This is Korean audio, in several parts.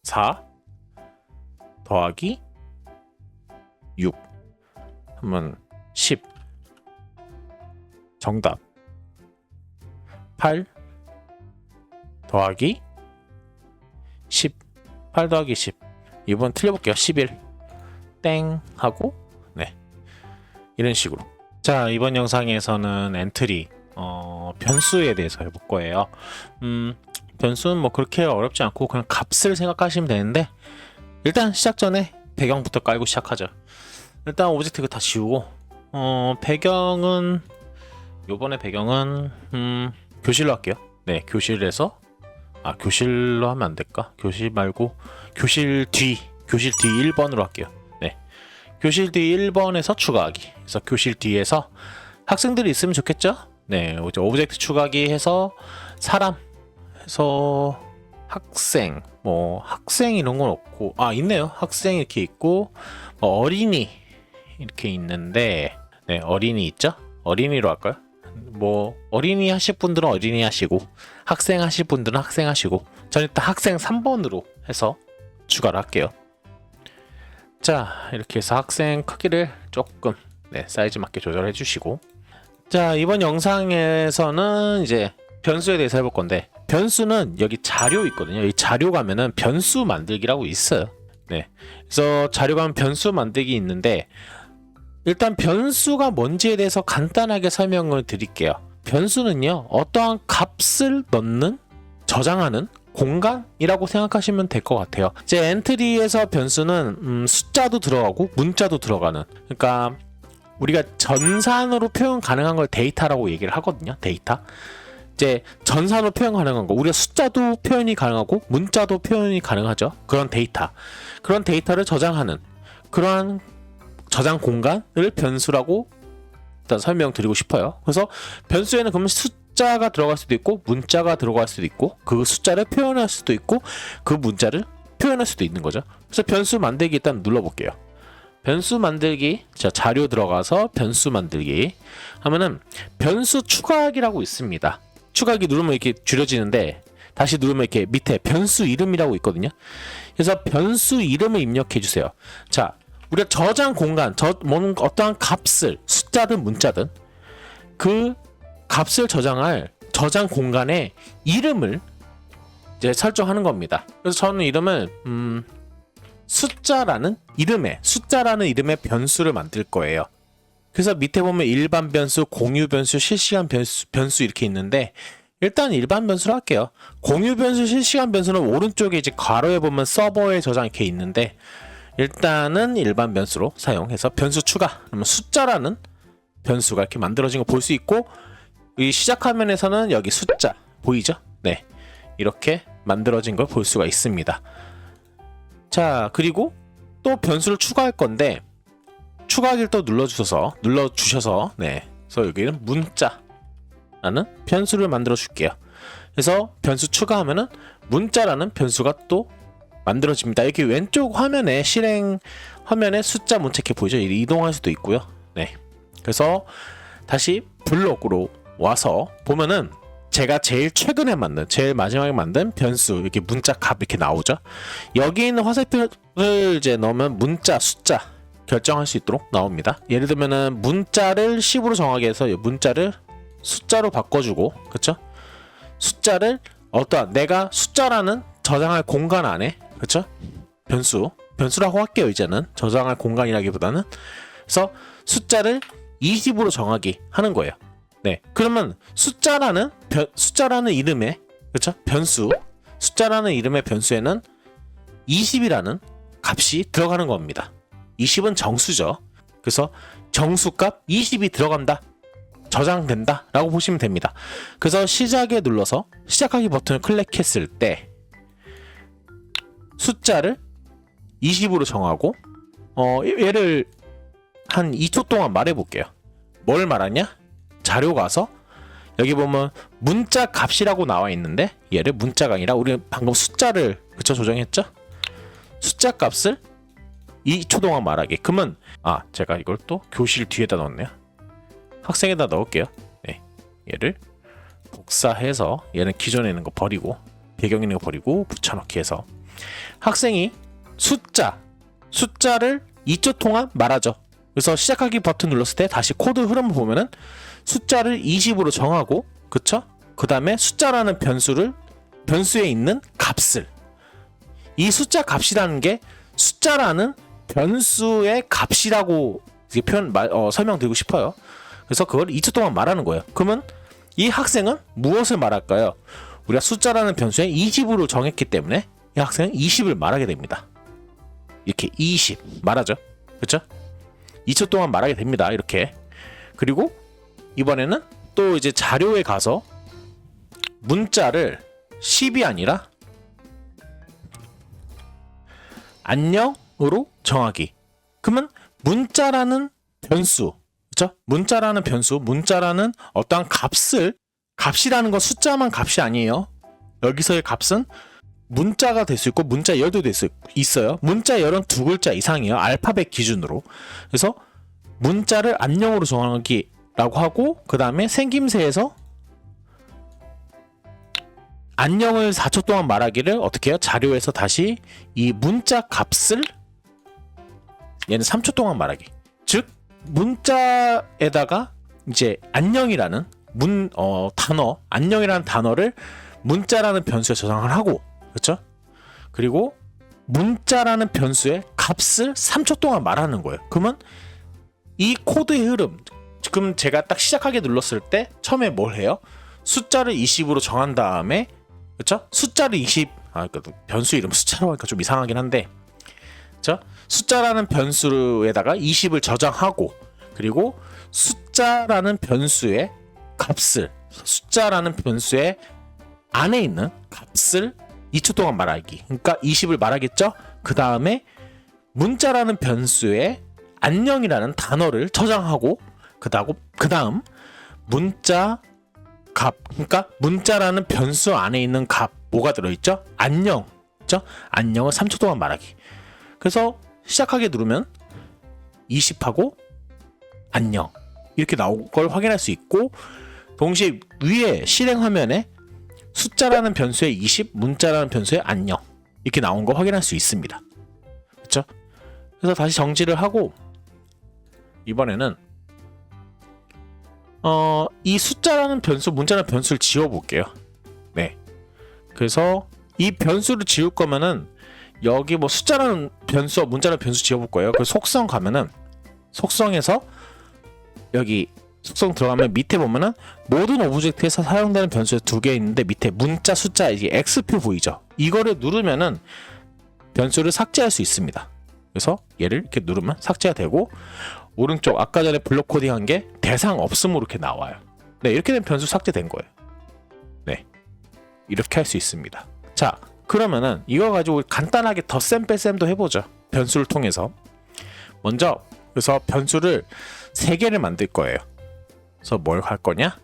4 더하기 6 하면 10. 정답. 8 더하기 10. 8 더하기 10. 이번 틀려볼게요. 11. 땡 하고 네, 이런 식으로. 자, 이번 영상에서는 엔트리 변수에 대해서 해볼 거예요. 변수는 뭐 그렇게 어렵지 않고 그냥 값을 생각하시면 되는데, 일단 시작 전에 배경부터 깔고 시작하죠. 일단 오브젝트 다 지우고 배경은 요번에 배경은 교실로 할게요. 네, 교실에서 교실로 하면 안 될까? 교실 말고 교실 뒤 1번으로 할게요. 네, 교실 뒤 1번에서 추가하기. 그래서 교실 뒤에서 학생들이 있으면 좋겠죠? 네, 오브젝트 추가하기 해서 사람 해서 학생, 뭐 학생 이런 건 없고, 있네요. 학생 이렇게 있고, 어린이 이렇게 있는데, 네, 어린이 있죠? 어린이로 할까요? 뭐 어린이 하실 분들은 어린이 하시고, 학생 하실 분들은 학생 하시고, 저는 일단 학생 3번으로 해서 추가를 할게요. 자, 이렇게 해서 학생 크기를 조금 사이즈 맞게 조절해 주시고, 자, 이번 영상에서는 이제 변수에 대해서 해볼 건데, 변수는 여기 자료 있거든요. 이 자료 가면은 변수 만들기라고 있어요. 네, 그래서 자료 가면 변수 만들기 있는데, 일단 변수가 뭔지에 대해서 간단하게 설명을 드릴게요. 변수는요, 어떠한 값을 넣는, 저장하는 공간이라고 생각하시면 될 것 같아요. 이제 엔트리에서 변수는 숫자도 들어가고 문자도 들어가는, 그러니까 우리가 전산으로 표현 가능한 걸 데이터라고 얘기를 하거든요. 데이터. 이제 전산으로 표현 가능한 거, 우리가 숫자도 표현이 가능하고 문자도 표현이 가능하죠. 그런 데이터, 그런 데이터를 저장하는 그러한 저장 공간을 변수라고 일단 설명드리고 싶어요. 그래서 변수에는 그러면 숫자가 들어갈 수도 있고 문자가 들어갈 수도 있고, 그 숫자를 표현할 수도 있고 그 문자를 표현할 수도 있는 거죠. 그래서 변수 만들기 일단 눌러볼게요. 변수 만들기, 자, 자료 들어가서 변수 만들기 하면은 변수 추가하기라고 있습니다. 추가하기 누르면 이렇게 줄여지는데, 다시 누르면 이렇게 밑에 변수 이름이라고 있거든요. 그래서 변수 이름을 입력해 주세요. 자, 우리가 저장 공간, 어떠한 값을, 숫자든 문자든 그 값을 저장할 저장 공간의 이름을 이제 설정하는 겁니다. 그래서 저는 이름을 숫자라는 이름의 변수를 만들 거예요. 그래서 밑에 보면 일반 변수, 공유 변수, 실시간 변수 이렇게 있는데, 일단 일반 변수로 할게요. 공유 변수, 실시간 변수는 오른쪽에 이제 괄호에 보면 서버에 저장 이렇게 있는데, 일단은 일반 변수로 사용해서 변수 추가, 그러면 숫자라는 변수가 이렇게 만들어진 거 볼 수 있고, 이 시작 화면에서는 여기 숫자 보이죠? 네, 이렇게 만들어진 걸 볼 수가 있습니다. 자, 그리고 또 변수를 추가할 건데, 추가하기를 또 눌러주셔서 네, 그래서 여기는 문자라는 변수를 만들어 줄게요. 그래서 변수 추가하면은 문자라는 변수가 또 만들어집니다. 이렇게 왼쪽 화면에 실행 화면에 숫자 문자 이렇게 보이죠? 이동할 수도 있고요. 네, 그래서 다시 블록으로 와서 보면은 제가 제일 최근에 만든, 제일 마지막에 만든 변수, 이렇게 문자 값 이렇게 나오죠. 여기 있는 화살표를 이제 넣으면 문자, 숫자 결정할 수 있도록 나옵니다. 예를 들면은 문자를 10으로 정하게 해서 문자를 숫자로 바꿔주고, 그쵸? 숫자를 어떠한 내가 숫자라는 저장할 공간 안에, 그쵸? 변수라고 할게요. 이제는 저장할 공간이라기보다는. 그래서 숫자를 20으로 정하기 하는 거예요. 네, 그러면 숫자라는 이름의, 그쵸? 변수, 숫자라는 이름의 변수에는 20이라는 값이 들어가는 겁니다. 20은 정수죠. 그래서 정수값 20이 들어간다, 저장된다 라고 보시면 됩니다. 그래서 시작에 눌러서 시작하기 버튼을 클릭했을 때 숫자를 20으로 정하고, 얘를 한 2초 동안 말해 볼게요. 뭘 말하냐? 자료 가서 여기 보면 문자 값이라고 나와 있는데, 얘를 문자가 아니라 우리 방금 숫자를, 그쵸, 조정했죠? 숫자 값을 2초 동안 말하기. 그러면 제가 이걸 또 교실 뒤에다 넣었네요. 학생에다 넣을게요. 네, 얘를 복사해서 얘는 기존에 있는 거 버리고 배경에 있는 거 버리고 붙여넣기 해서 학생이 숫자를 2초 동안 말하죠. 그래서 시작하기 버튼 눌렀을 때 다시 코드 흐름을 보면은 숫자를 20으로 정하고, 그쵸? 그 다음에 숫자라는 변수에 있는 값을, 이 숫자 값이라는 게 숫자라는 변수의 값이라고 설명드리고 싶어요. 그래서 그걸 2초 동안 말하는 거예요. 그러면 이 학생은 무엇을 말할까요? 우리가 숫자라는 변수에 20으로 정했기 때문에 이 학생은 20을 말하게 됩니다. 이렇게 20 말하죠. 그렇죠? 2초 동안 말하게 됩니다. 이렇게. 그리고 이번에는 또 이제 자료에 가서 문자를 10이 아니라 안녕으로 정하기. 그러면 문자라는 변수, 그렇죠? 문자라는 어떠한 값이라는 건 숫자만 값이 아니에요. 여기서의 값은 문자가 될 수 있고 문자 열도 될 수 있어요. 문자 열은 2글자 이상이에요. 알파벳 기준으로. 그래서 문자를 안녕으로 정하기라고 하고, 그 다음에 생김새에서 안녕을 4초 동안 말하기를 어떻게 해요? 자료에서 다시 이 문자 값을 얘는 3초 동안 말하기. 즉 문자에다가 이제 안녕이라는 안녕이라는 단어를 문자라는 변수에 저장을 하고, 그렇죠? 그리고 문자라는 변수의 값을 3초 동안 말하는 거예요. 그러면 이 코드의 흐름, 지금 제가 딱 시작하게 눌렀을 때 처음에 뭘 해요? 숫자를 20으로 정한 다음에, 그렇죠? 숫자를 20, 변수 이름 숫자로 하니까 좀 이상하긴 한데, 그렇죠? 숫자라는 변수에다가 20을 저장하고, 그리고 숫자라는 변수의 안에 있는 값을 2초 동안 말하기. 그러니까 20을 말하겠죠? 그 다음에 문자라는 변수에 안녕이라는 단어를 저장하고, 그 다음 문자 값, 그러니까 문자라는 변수 안에 있는 값, 뭐가 들어있죠? 안녕, 그렇죠? 안녕을 3초 동안 말하기. 그래서 시작하게 누르면 20하고 안녕 이렇게 나온 걸 확인할 수 있고, 동시에 위에 실행 화면에 숫자라는 변수에 20, 문자라는 변수에 안녕 이렇게 나온 거 확인할 수 있습니다. 그렇죠? 그래서 다시 정지를 하고 이번에는 이 숫자라는 변수, 문자라는 변수를 지워볼게요. 네. 그래서 이 변수를 지울 거면은 여기 뭐 숫자라는 변수, 문자라는 변수 지워볼 거예요. 그 속성 가면은 속성에서 여기 속성 들어가면 밑에 보면은 모든 오브젝트에서 사용되는 변수가 2개 있는데 밑에 문자, 숫자, 이게 X표 보이죠? 이거를 누르면은 변수를 삭제할 수 있습니다. 그래서 얘를 이렇게 누르면 삭제가 되고, 오른쪽 아까 전에 블록 코딩한 게 대상 없음으로 이렇게 나와요. 네, 이렇게 되면 변수 삭제된 거예요. 네, 이렇게 할 수 있습니다. 자, 그러면은 이거 가지고 간단하게 덧셈 뺄셈도 해보죠. 변수를 통해서. 먼저 그래서 변수를 3개를 만들 거예요. 그래서 뭘 할 거냐?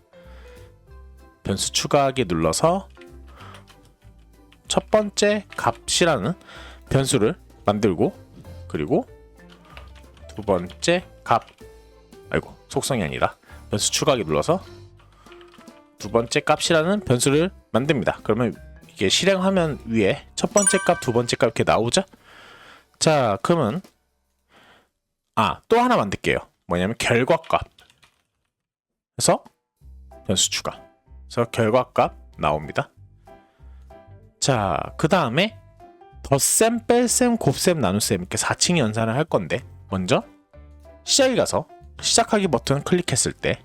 변수 추가하기 눌러서 첫 번째 값이라는 변수를 만들고, 그리고 두 번째 속성이 아니라 변수 추가하기 눌러서 두 번째 값이라는 변수를 만듭니다. 그러면 이게 실행하면 위에 첫 번째 값, 두 번째 값 이렇게 나오죠? 자, 그러면 또 하나 만들게요. 뭐냐면 결과값. 그래서 변수 추가. 그래서 결과값 나옵니다. 자, 그 다음에 덧셈, 뺄셈, 곱셈, 나눗셈 이렇게 4층 연산을 할 건데, 먼저 시작에 가서 시작하기 버튼 클릭했을 때,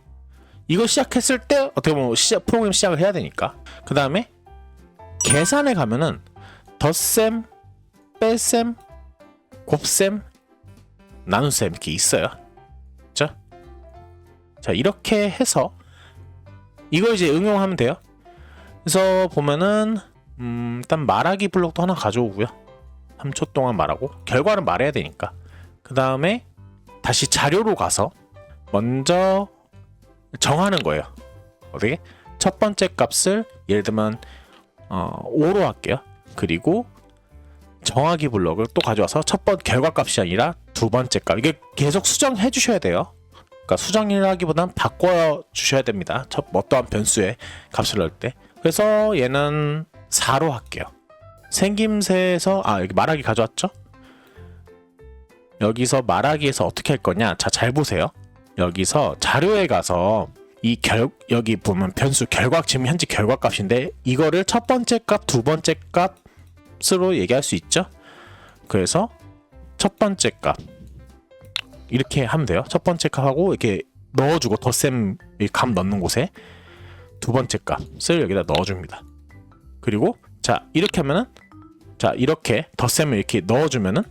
이거 시작했을 때 어떻게 보면 프로그램 시작을 해야 되니까, 그 다음에 계산에 가면은 덧셈, 뺄셈, 곱셈, 나눗셈 이렇게 있어요. 그렇죠? 자, 이렇게 해서 이거 이제 응용하면 돼요. 그래서 보면은 일단 말하기 블록도 하나 가져오고요. 3초 동안 말하고, 결과는 말해야 되니까. 그 다음에 다시 자료로 가서 먼저 정하는 거예요. 어떻게? 첫 번째 값을 예를 들면 5로 할게요. 그리고 정하기 블록을 또 가져와서 결과 값이 아니라 두 번째 값, 이게 계속 수정해 주셔야 돼요. 그러니까 수정이라기보단 바꿔 주셔야 됩니다. 어떠한 변수의 값을 넣을 때. 그래서 얘는 4로 할게요. 생김새에서 여기 말하기 가져왔죠? 여기서 말하기에서 어떻게 할 거냐? 자, 잘 보세요. 여기서 자료에 가서 여기 보면 변수 결과, 지금 현재 결과값인데 이거를 첫 번째 값, 두 번째 값으로 얘기할 수 있죠? 그래서 첫 번째 값 이렇게 하면 돼요. 첫 번째 값하고 이렇게 넣어주고 덧셈 값 넣는 곳에 두 번째 값을 여기다 넣어줍니다. 그리고 자 이렇게 하면은 자 이렇게 덧셈을 이렇게 넣어주면은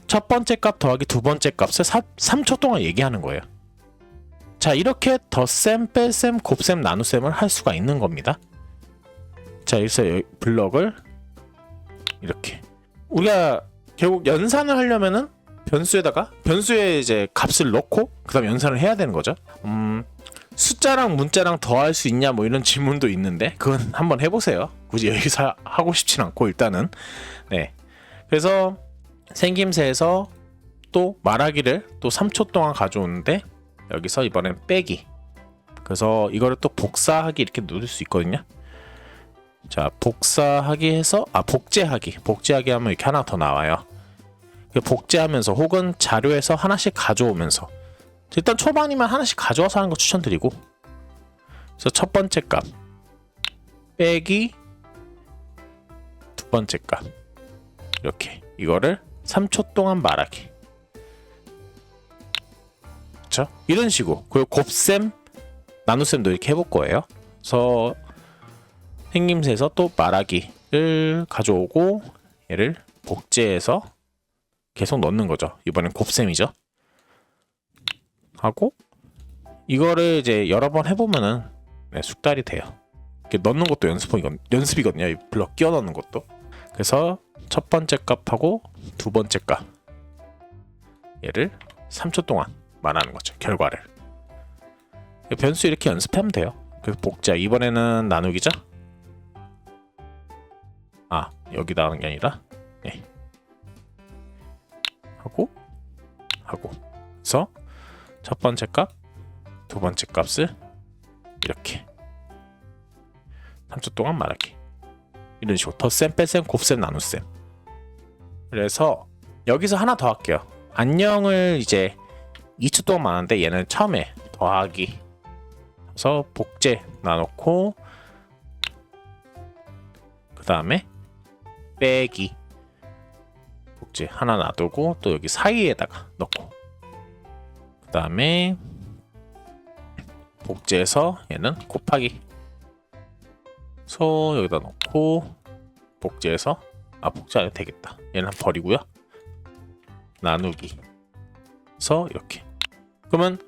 첫 번째 값 더하기 두 번째 값을 3초 동안 얘기하는 거예요. 자 이렇게 덧셈, 뺄셈, 곱셈, 나눗셈을 할 수가 있는 겁니다. 자 여기서 블럭을 이렇게 우리가 결국 연산을 하려면은 변수에 이제 값을 넣고 그다음 연산을 해야 되는 거죠. 숫자랑 문자랑 더할 수 있냐 뭐 이런 질문도 있는데 그건 한번 해보세요. 굳이 여기서 하고 싶진 않고 일단은 네. 그래서 생김새에서 또 말하기를 또 3초 동안 가져오는데 여기서 이번엔 빼기. 그래서 이거를 또 복사하기 이렇게 누를 수 있거든요. 자 복사하기 해서 복제하기 하면 이렇게 하나 더 나와요. 복제하면서 혹은 자료에서 하나씩 가져오면서 일단 초반이면 하나씩 가져와서 하는 거 추천드리고 그래서 첫 번째 값 빼기 두 번째 값 이렇게 이거를 3초 동안 말하기 그렇죠? 이런 식으로 그리고 곱셈 나눗셈도 이렇게 해볼 거예요. 그래서 생김새에서 또 말하기를 가져오고 얘를 복제해서 계속 넣는 거죠. 이번엔 곱셈이죠. 하고 이거를 이제 여러 번 해보면은 숙달이 돼요. 이렇게 넣는 것도 연습이거든요. 이 블럭 끼워 넣는 것도. 그래서 첫 번째 값하고 두 번째 값 얘를 3초 동안 말하는 거죠. 결과를. 변수 이렇게 연습하면 돼요. 그래서 복제 이번에는 나누기죠. 여기다 하는 게 아니라 하고 그래서 첫 번째 값, 두 번째 값을 이렇게 3초 동안 말하기 이런 식으로 덧셈, 뺄셈, 곱셈, 나눗셈. 그래서 여기서 하나 더 할게요. 안녕을 이제 2초 동안 말하는데 얘는 처음에 더하기 그래서 복제 나놓고 그 다음에 빼기 복제 하나 놔두고 또 여기 사이에다가 넣고 그 다음에 복제해서 얘는 곱하기 소 여기다 넣고 복제해서 복제 안 해도 되겠다. 얘는 버리고요. 나누기 해서 이렇게 그러면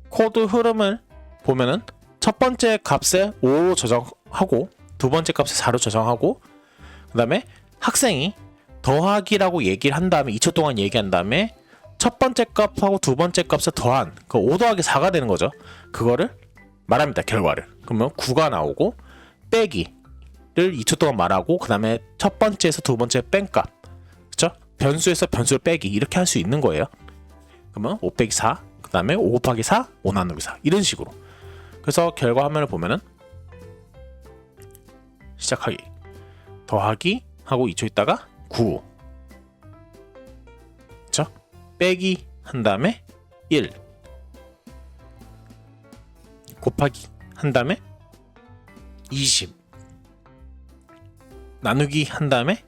코드 흐름을 보면은 첫 번째 값에 5로 저장하고 두 번째 값에 4로 저장하고 그 다음에 학생이 더하기라고 얘기를 한 다음에 2초 동안 얘기한 다음에 첫 번째 값하고 두 번째 값을 더한 그 5 더하기 4가 되는 거죠. 그거를 말합니다. 결과를. 그러면 9가 나오고 빼기를 2초 동안 말하고 그 다음에 첫 번째에서 두 번째 뺀 값 그쵸? 변수에서 변수를 빼기 이렇게 할 수 있는 거예요. 그러면 5 빼기 4 그 다음에 5 곱하기 4 5 나누기 4 이런 식으로. 그래서 결과 화면을 보면은 시작하기 더하기 하고 2초 있다가 9 그쵸? 빼기 한 다음에 1 곱하기 한 다음에 20 나누기 한 다음에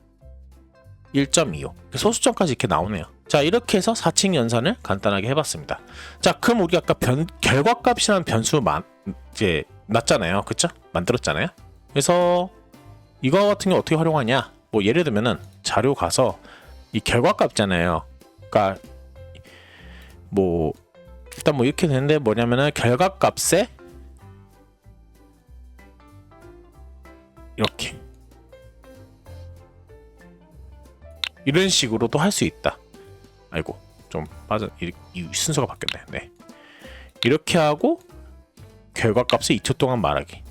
1.25 소수점까지 이렇게 나오네요. 자 이렇게 해서 4층 연산을 간단하게 해봤습니다. 자 그럼 우리가 아까 결과값이라는 변수 이제 놨잖아요. 그쵸? 만들었잖아요. 그래서 이거 같은 게 어떻게 활용하냐 뭐 예를 들면은 자료 가서 이 결과값 있잖아요. 그러니까 뭐 일단 뭐 이렇게 되는데 뭐냐면은 결과값에 이렇게 이런 식으로도 할 수 있다. 아이고 좀 이 순서가 바뀌었네. 네. 이렇게 하고 결과값을 2초 동안 말하기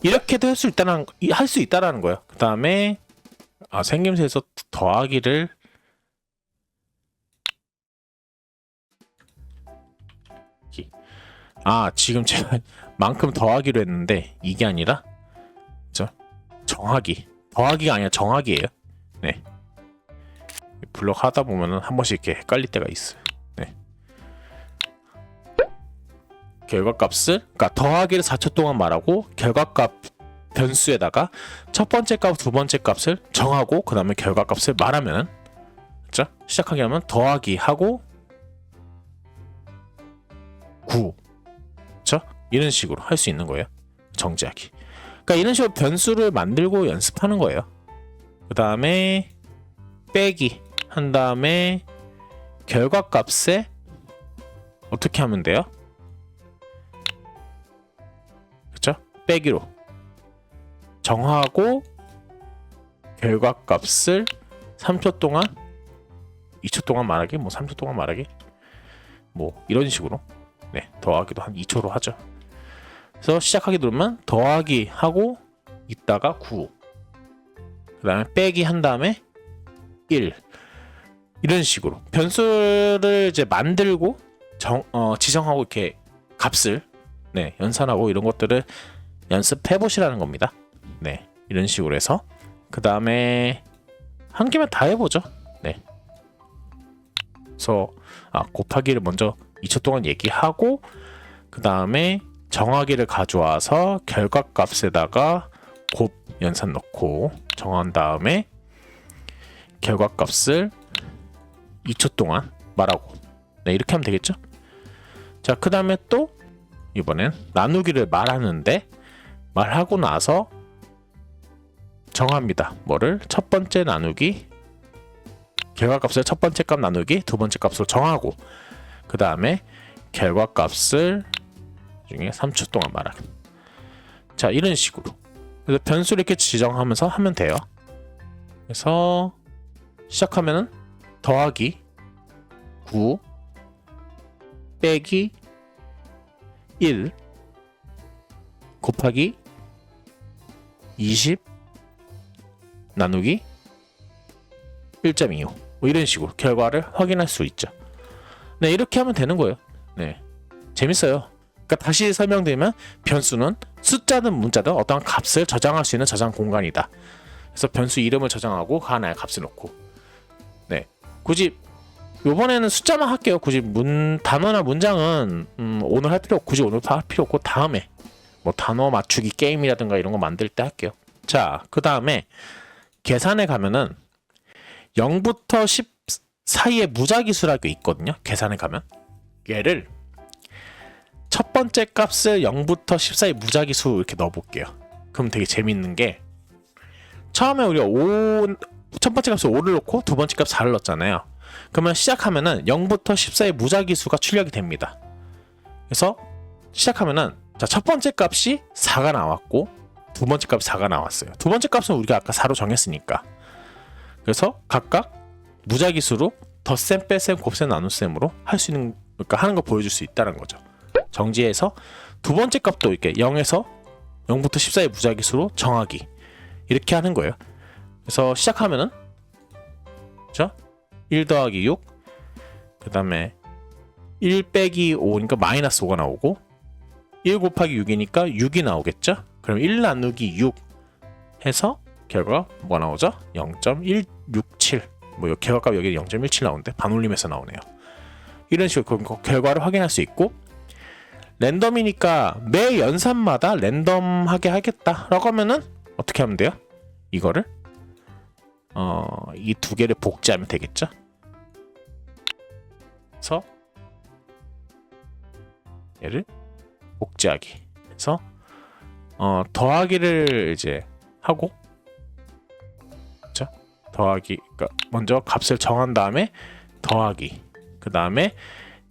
이렇게도 할 수 있다라는 거예요. 그 다음에 생김새에서 더하기를 지금 제가 만큼 더하기로 했는데 이게 아니라 그죠? 정하기 더하기가 아니라 정하기예요. 네. 블록 하다 보면은 한 번씩 이렇게 헷갈릴 때가 있어요. 네. 결과값을, 그러니까 더하기를 4초 동안 말하고 결과값 변수에다가 첫 번째 값, 두 번째 값을 정하고 그 다음에 결과값을 말하면은, 그렇죠? 시작하게 하면 더하기 하고 9, 그렇죠? 이런 식으로 할 수 있는 거예요. 정지하기. 그러니까 이런 식으로 변수를 만들고 연습하는 거예요. 그 다음에 빼기 한 다음에 결과값에 어떻게 하면 돼요? 그쵸? 빼기로 정하고 결과값을 3초 동안 2초 동안 말하기, 뭐 3초 동안 말하기, 뭐 이런 식으로 네, 더하기도 한 2초로 하죠. 그래서 시작하기 누르면 더하기 하고 있다가 9, 그 다음에 빼기 한 다음에 1, 이런 식으로 변수를 이제 만들고 지정하고 이렇게 값을 네, 연산하고 이런 것들을 연습해 보시라는 겁니다. 네, 이런 식으로 해서 그 다음에 한 개만 다 해보죠. 네, 그래서 곱하기를 먼저 2초 동안 얘기하고 그 다음에 정하기를 가져와서 결과값에다가 곱 연산 넣고 정한 다음에 결과값을 2초 동안 말하고 네, 이렇게 하면 되겠죠. 자, 그 다음에 또 이번엔 나누기를 말하는데 말하고 나서 정합니다. 뭐를? 첫 번째 나누기, 결과값을 첫 번째 값 나누기 두 번째 값으로 정하고 그 다음에 결과값을 중에 3초 동안 말하기. 자, 이런 식으로 그래서 변수를 이렇게 지정하면서 하면 돼요. 그래서 시작하면은 더하기 9 빼기 1 곱하기 20 나누기 1.25 뭐 이런 식으로 결과를 확인할 수 있죠. 네, 이렇게 하면 되는 거예요. 네, 재밌어요. 그러니까 다시 설명드리면 변수는 숫자든 문자든 어떠한 값을 저장할 수 있는 저장 공간이다. 그래서 변수 이름을 저장하고 그 하나의 값을 넣고 네, 굳이 요번에는 숫자만 할게요. 굳이 단어나 문장은 오늘 할 필요 없고 굳이 오늘 할 필요 없고 다음에 뭐 단어 맞추기 게임이라든가 이런 거 만들 때 할게요. 자, 그 다음에 계산에 가면은 0부터 10 사이에 무작위수라고 있거든요. 계산에 가면 얘를 첫 번째 값을 0부터 10 사이 무작위수 이렇게 넣어볼게요. 그럼 되게 재밌는 게 처음에 우리가 첫 번째 값을 5를 넣고 두 번째 값 4를 넣었잖아요. 그러면 시작하면은 0부터 10 사이 무작위수가 출력이 됩니다. 그래서 시작하면은 자, 첫 번째 값이 4가 나왔고 두 번째 값이 4가 나왔어요. 두 번째 값은 우리가 아까 4로 정했으니까. 그래서 각각 무작위수로 덧셈, 뺄셈, 곱셈, 나눗셈으로 할 수 있는, 그러니까 하는 거 보여줄 수 있다는 거죠. 정지해서 두 번째 값도 이렇게 0에서 0부터 10 사이 무작위수로 정하기 이렇게 하는 거예요. 그래서 시작하면은 그렇죠? 1 더하기 6, 그 다음에 1 빼기 5니까 마이너스 5가 나오고 1 곱하기 6이니까 6이 나오겠죠? 그럼 1 나누기 6 해서 결과가 뭐가 나오죠? 0.167. 뭐 결과값 여기 0.17 나오는데 반올림해서 나오네요. 이런 식으로 결과를 확인할 수 있고 랜덤이니까 매 연산마다 랜덤하게 하겠다라고 하면은 어떻게 하면 돼요? 이거를 이 두 개를 복제하면 되겠죠? 그래서 얘를 복제하기. 그래서 더하기를 이제 하고, 그렇죠? 더하기, 그러니까 먼저 값을 정한 다음에 더하기, 그 다음에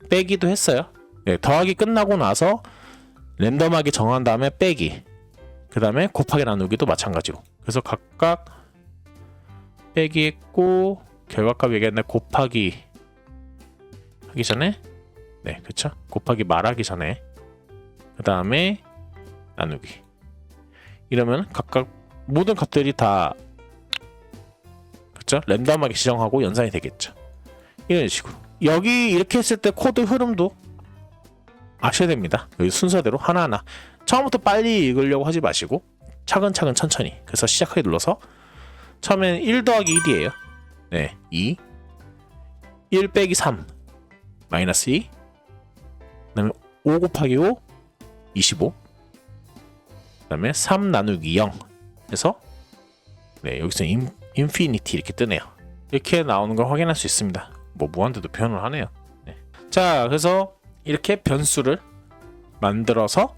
빼기도 했어요. 네, 더하기 끝나고 나서 랜덤하게 정한 다음에 빼기, 그 다음에 곱하기 나누기도 마찬가지로. 그래서 각각 빼기 했고 결과값 얘기했는데 곱하기 하기 전에, 네, 그쵸? 곱하기 말하기 전에 그 다음에 나누기. 이러면 각각 모든 값들이 다 그쵸? 랜덤하게 지정하고 연산이 되겠죠. 이런 식으로 여기 이렇게 했을 때 코드 흐름도 아셔야 됩니다. 여기 순서대로 하나하나 처음부터 빨리 읽으려고 하지 마시고 차근차근 천천히. 그래서 시작하기 눌러서 처음에는 1 더하기 1이에요. 네, 2. 1 빼기 3 마이너스 2. 그다음에 5 곱하기 5 25. 그다음에 3 나누기 0 해서 네, 여기서 인피니티 이렇게 뜨네요. 이렇게 나오는 걸 확인할 수 있습니다. 뭐 무한대도 표현을 하네요. 네. 자, 그래서 이렇게 변수를 만들어서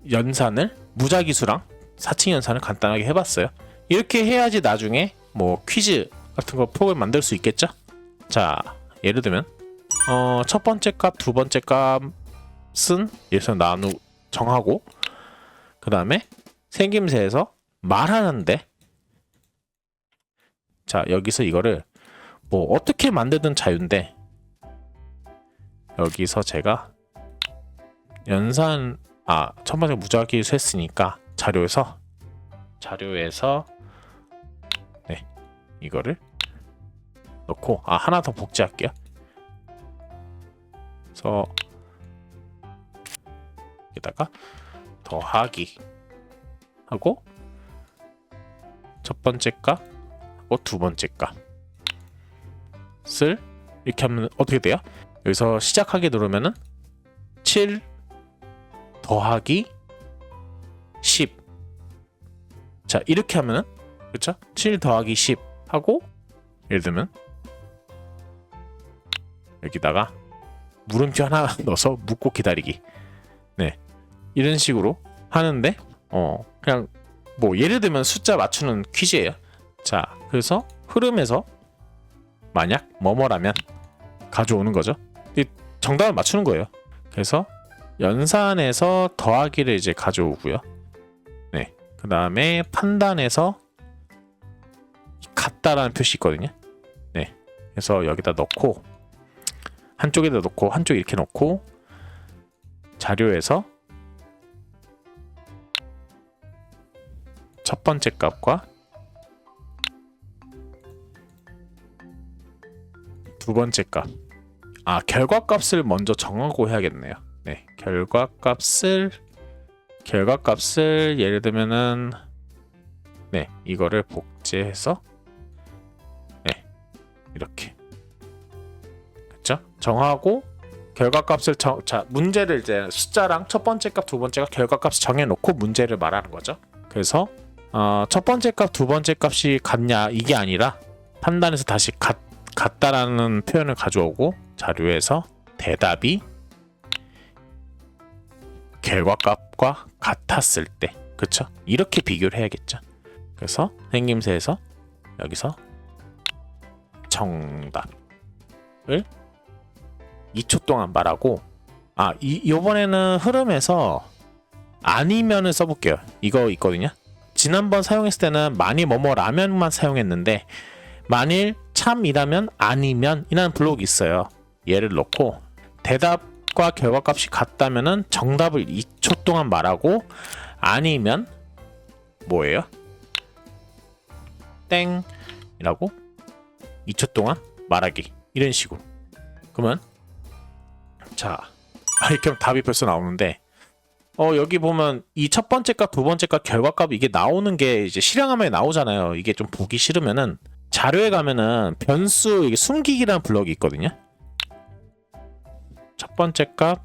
연산을 무작위수랑 사칙 연산을 간단하게 해봤어요. 이렇게 해야지 나중에 뭐 퀴즈 같은 거 프로그램 만들 수 있겠죠? 자, 예를 들면 첫 번째 값, 두 번째 값은 여기서 정하고 그 다음에 생김새에서 말하는데 자, 여기서 이거를 뭐 어떻게 만들든 자유인데 여기서 제가 연산 첫 번째 무작위수 했으니까 자료에서 네, 이거를 넣고 하나 더 복제할게요. 그래서 여기다가 더하기 하고 첫 번째 값 하고 두 번째 값을 이렇게 하면 어떻게 돼요? 여기서 시작하기 누르면은 7 더하기 10. 자, 이렇게 하면은 그쵸? 7 더하기 10 하고 예를 들면 여기다가 물음표 하나 넣어서 묻고 기다리기. 네, 이런 식으로 하는데 그냥 뭐 예를 들면 숫자 맞추는 퀴즈예요. 자, 그래서 흐름에서 만약 뭐뭐라면 가져오는 거죠. 정답을 맞추는 거예요. 그래서 연산에서 더하기를 이제 가져오고요. 네, 그 다음에 판단에서 같다라는 표시 있거든요. 네, 그래서 여기다 넣고 한쪽에다 넣고 한쪽 이렇게 넣고 자료에서 첫 번째 값과 두 번째 값. 결과값을 먼저 정하고 해야겠네요. 네, 결과값을 예를 들면은 네, 이거를 복제해서 네, 이렇게 그쵸? 정하고 결과값을 자, 문제를 이제 숫자랑 첫 번째 값, 두 번째 값 결과값을 정해놓고 문제를 말하는 거죠. 그래서 첫 번째 값, 두 번째 값이 같냐 이게 아니라 판단해서 다시 같다라는 표현을 가져오고 자료에서 대답이 결과값과 같았을 때, 그쵸? 이렇게 비교를 해야겠죠. 그래서 생김새에서 여기서 정답을 2초 동안 말하고 이번에는 흐름에서 아니면을 써볼게요. 이거 있거든요. 지난번 사용했을 때는 만일 뭐뭐라면만 사용했는데 만일 참이라면 아니면 이라는 블록이 있어요. 얘를 넣고 대답과 결과값이 같다면은 정답을 2초 동안 말하고 아니면 뭐예요? 땡이라고 2초 동안 말하기. 이런 식으로. 그러면 자, 이렇게 하면 답이 벌써 나오는데 여기 보면 이 첫 번째 값, 두 번째 값, 결과값 이게 나오는 게 이제 실행화면에 나오잖아요. 이게 좀 보기 싫으면은 자료에 가면은 변수 이게 숨기기라는 블럭이 있거든요. 첫 번째 값,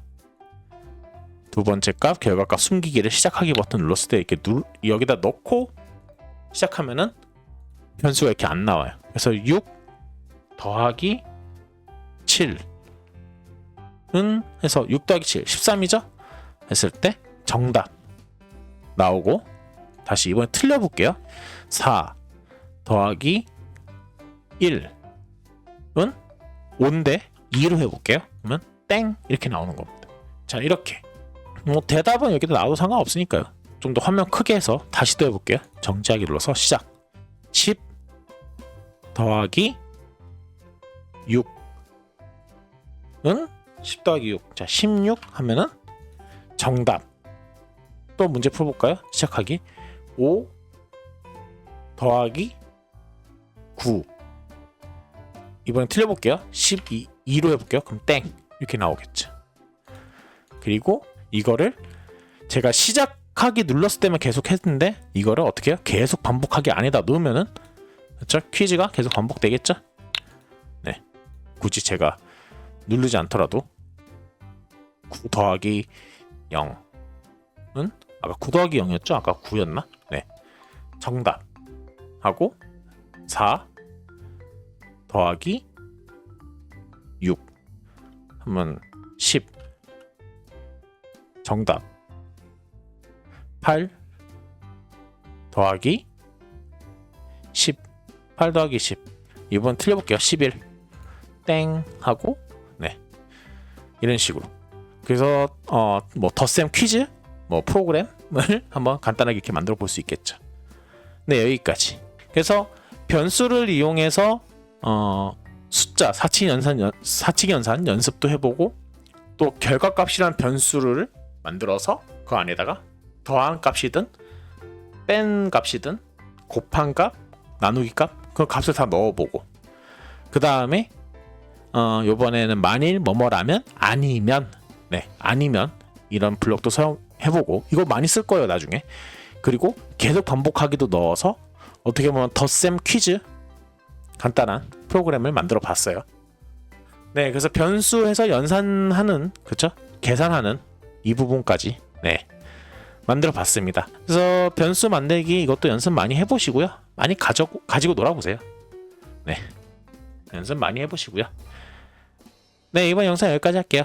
두 번째 값, 결과값 숨기기를 시작하기 버튼 눌렀을 때 이렇게 여기다 넣고 시작하면은 변수가 이렇게 안 나와요. 그래서 6 더하기 7은 해서 6 더하기 7, 13이죠? 했을 때 정답 나오고 다시 이번에 틀려볼게요. 4 더하기 1은 5인데 2로 해볼게요. 그러면 땡 이렇게 나오는 겁니다. 자, 이렇게 뭐 대답은 여기다 나와도 상관없으니까요. 좀 더 화면 크게 해서 다시 또 해볼게요. 정지하기 눌러서 시작. 10 더하기 6은 10 더하기 6. 자, 16 하면은 정답. 또 문제 풀어볼까요? 시작하기. 5 더하기 9. 이번엔 틀려볼게요. 12로 해볼게요. 그럼 땡 이렇게 나오겠죠. 그리고 이거를 제가 시작하기 눌렀을 때만 계속 했는데 이거를 어떻게 해요? 계속 반복하기 안에다 넣으면은 그렇죠? 퀴즈가 계속 반복되겠죠? 네, 굳이 제가 누르지 않더라도 9 더하기 0은 아까 9 더하기 0이었죠? 아까 9였나? 네, 정답 하고 4 더하기 6 하면 10 정답 8 더하기 10 8 더하기 10 이번 틀려볼게요. 11 땡 하고 네 이런 식으로 그래서 뭐 덧셈 퀴즈 뭐 프로그램을 한번 간단하게 이렇게 만들어 볼 수 있겠죠. 네 여기까지. 그래서 변수를 이용해서 숫자 사칙 연산 연습도 해보고 또 결과값이란 변수를 만들어서 그 안에다가 더한 값이든 뺀 값이든 곱한 값 나누기 값 그 값을 다 넣어보고 그 다음에 요번에는 만일 뭐뭐라면 아니면 네 아니면 이런 블록도 사용해보고 이거 많이 쓸 거예요 나중에. 그리고 계속 반복하기도 넣어서 어떻게 보면 덧셈 퀴즈 간단한 프로그램을 만들어 봤어요. 네 그래서 변수해서 연산하는 그쵸 계산하는 이 부분까지 네 만들어 봤습니다. 그래서 변수 만들기 이것도 연습 많이 해보시고요. 많이 가지고 놀아보세요. 네 연습 많이 해보시고요. 네 이번 영상 여기까지 할게요.